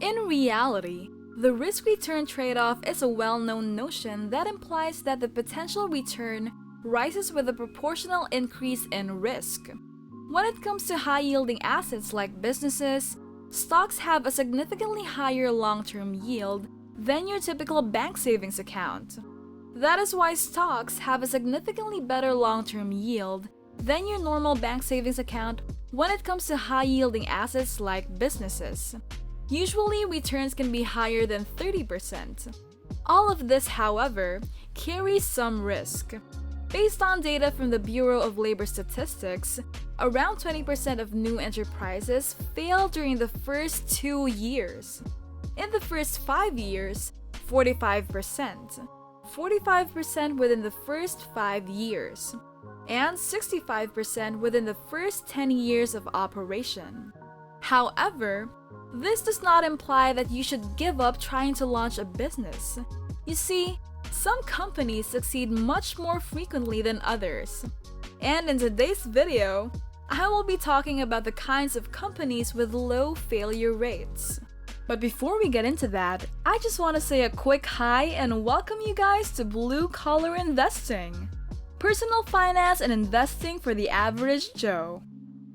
In reality, the risk-return trade-off is a well-known notion that implies that the potential return rises with a proportional increase in risk. When it comes to high-yielding assets like businesses, stocks have a significantly higher long-term yield than your typical bank savings account. That is why stocks have a significantly better long-term yield than your normal bank savings account when it comes to high-yielding assets like businesses. Usually, returns can be higher than 30%. All of this, however, carries some risk. Based on data from the Bureau of Labor Statistics, around 20% of new enterprises fail during the first 2 years. In the first 5 years, 45%. 45% within the first 5 years. And 65% within the first 10 years of operation. However, this does not imply that you should give up trying to launch a business. You see, some companies succeed much more frequently than others. And in today's video, I will be talking about the kinds of companies with low failure rates. But before we get into that, I just want to say a quick hi and welcome you guys to Blue Collar Investing. Personal finance and investing for the average Joe.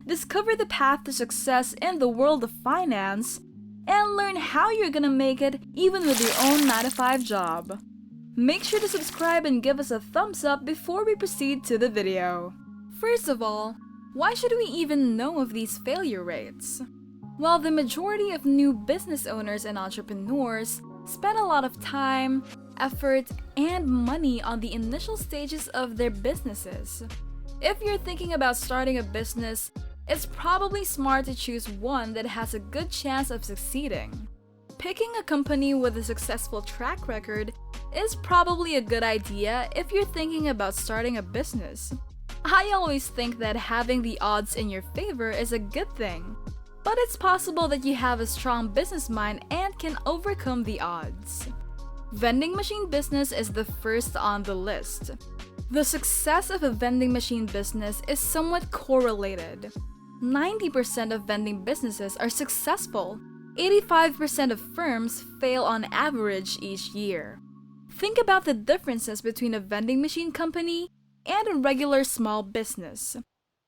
Discover the path to success in the world of finance and learn how you're gonna make it even with your own 9-to-5 job. Make sure to subscribe and give us a thumbs up before we proceed to the video. First of all, why should we even know of these failure rates? Well, the majority of new business owners and entrepreneurs spend a lot of time, effort, and money on the initial stages of their businesses. If you're thinking about starting a business, it's probably smart to choose one that has a good chance of succeeding. Picking a company with a successful track record is probably a good idea if you're thinking about starting a business. I always think that having the odds in your favor is a good thing, but it's possible that you have a strong business mind and can overcome the odds. Vending machine business is the first on the list. The success of a vending machine business is somewhat correlated. 90% of vending businesses are successful. 85% of firms fail on average each year. Think about the differences between a vending machine company and a regular small business.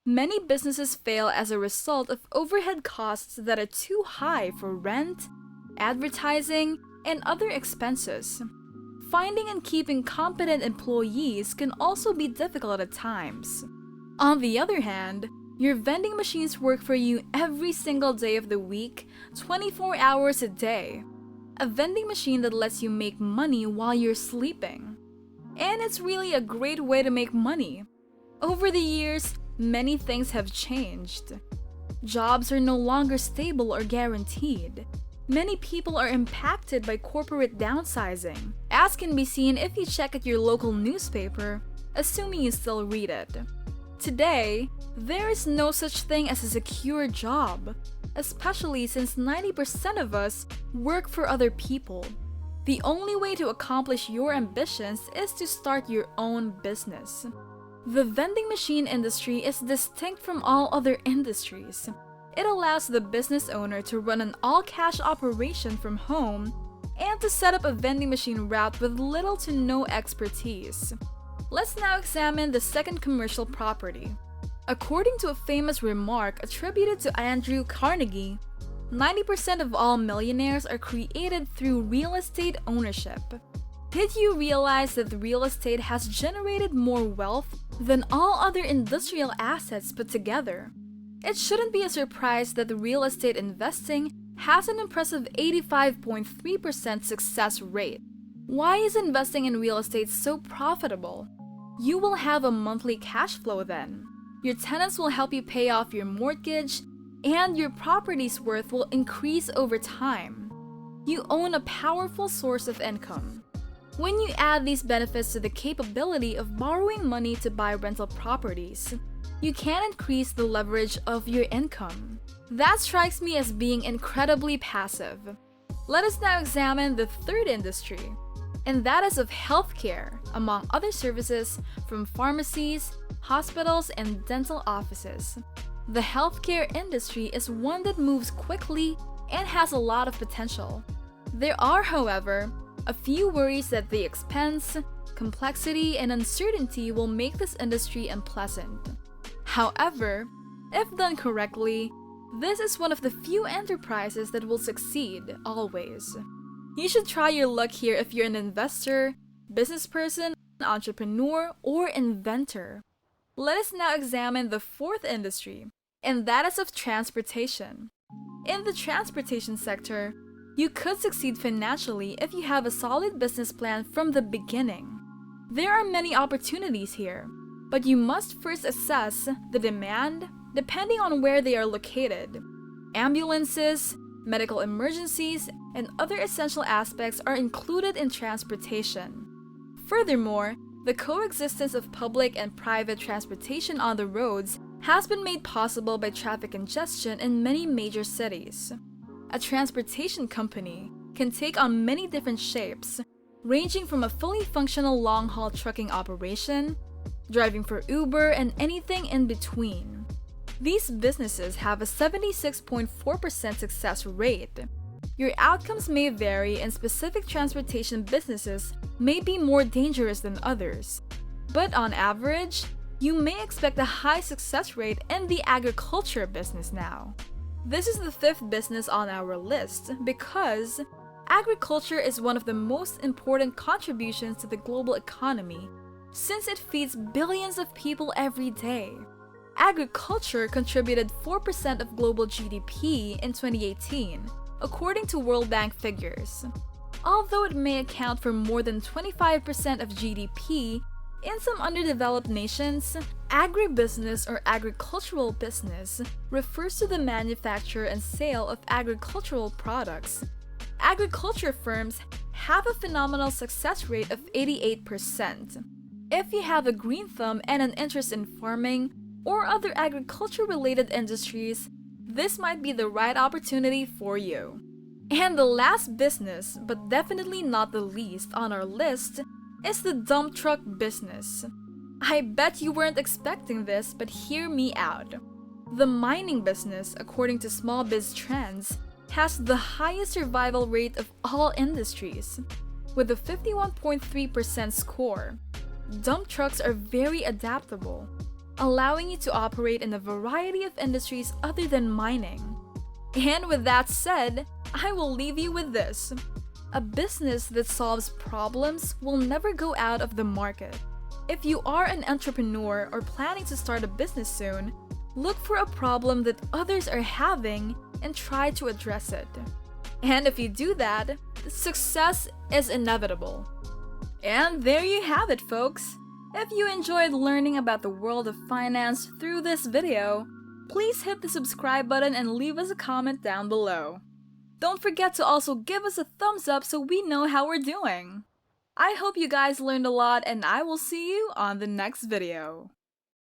Many businesses fail as a result of overhead costs that are too high for rent, advertising, and other expenses. Finding and keeping competent employees can also be difficult at times. On the other hand, your vending machines work for you every single day of the week, 24 hours a day. A vending machine that lets you make money while you're sleeping. And it's really a great way to make money. Over the years, many things have changed. Jobs are no longer stable or guaranteed. Many people are impacted by corporate downsizing, as can be seen if you check at your local newspaper, assuming you still read it. Today, there is no such thing as a secure job, especially since 90% of us work for other people. The only way to accomplish your ambitions is to start your own business. The vending machine industry is distinct from all other industries. It allows the business owner to run an all-cash operation from home and to set up a vending machine route with little to no expertise. Let's now examine the second commercial property. According to a famous remark attributed to Andrew Carnegie, 90% of all millionaires are created through real estate ownership. Did you realize that real estate has generated more wealth than all other industrial assets put together? It shouldn't be a surprise that real estate investing has an impressive 85.3% success rate. Why is investing in real estate so profitable? You will have a monthly cash flow then. Your tenants will help you pay off your mortgage, and your property's worth will increase over time. You own a powerful source of income. When you add these benefits to the capability of borrowing money to buy rental properties, you can increase the leverage of your income. That strikes me as being incredibly passive. Let us now examine the third industry, and that is of healthcare, among other services from pharmacies, hospitals, and dental offices. The healthcare industry is one that moves quickly and has a lot of potential. There are, however, a few worries that the expense, complexity, and uncertainty will make this industry unpleasant. However, if done correctly, this is one of the few enterprises that will succeed, always. You should try your luck here if you're an investor, business person, entrepreneur, or inventor. Let us now examine the fourth industry, and that is of transportation. In the transportation sector, you could succeed financially if you have a solid business plan from the beginning. There are many opportunities here, but you must first assess the demand depending on where they are located. Ambulances, medical emergencies, and other essential aspects are included in transportation. Furthermore, the coexistence of public and private transportation on the roads has been made possible by traffic congestion in many major cities. A transportation company can take on many different shapes, ranging from a fully functional long-haul trucking operation, driving for Uber, and anything in between. These businesses have a 76.4% success rate. Your outcomes may vary, and specific transportation businesses may be more dangerous than others. But on average, you may expect a high success rate in the agriculture business now. This is the fifth business on our list because agriculture is one of the most important contributions to the global economy since it feeds billions of people every day. Agriculture contributed 4% of global GDP in 2018, according to World Bank figures. Although it may account for more than 25% of GDP, in some underdeveloped nations, agribusiness or agricultural business refers to the manufacture and sale of agricultural products. Agriculture firms have a phenomenal success rate of 88%. If you have a green thumb and an interest in farming or other agriculture-related industries, this might be the right opportunity for you. And the last business, but definitely not the least on our list, is the dump truck business. I bet you weren't expecting this, but hear me out. The mining business, according to Small Biz Trends, has the highest survival rate of all industries, with a 51.3% score. Dump trucks are very adaptable, allowing you to operate in a variety of industries other than mining. And with that said, I will leave you with this. A business that solves problems will never go out of the market. If you are an entrepreneur or planning to start a business soon, look for a problem that others are having and try to address it. And if you do that, success is inevitable. And there you have it, folks. If you enjoyed learning about the world of finance through this video, please hit the subscribe button and leave us a comment down below. Don't forget to also give us a thumbs up so we know how we're doing. I hope you guys learned a lot, and I will see you on the next video.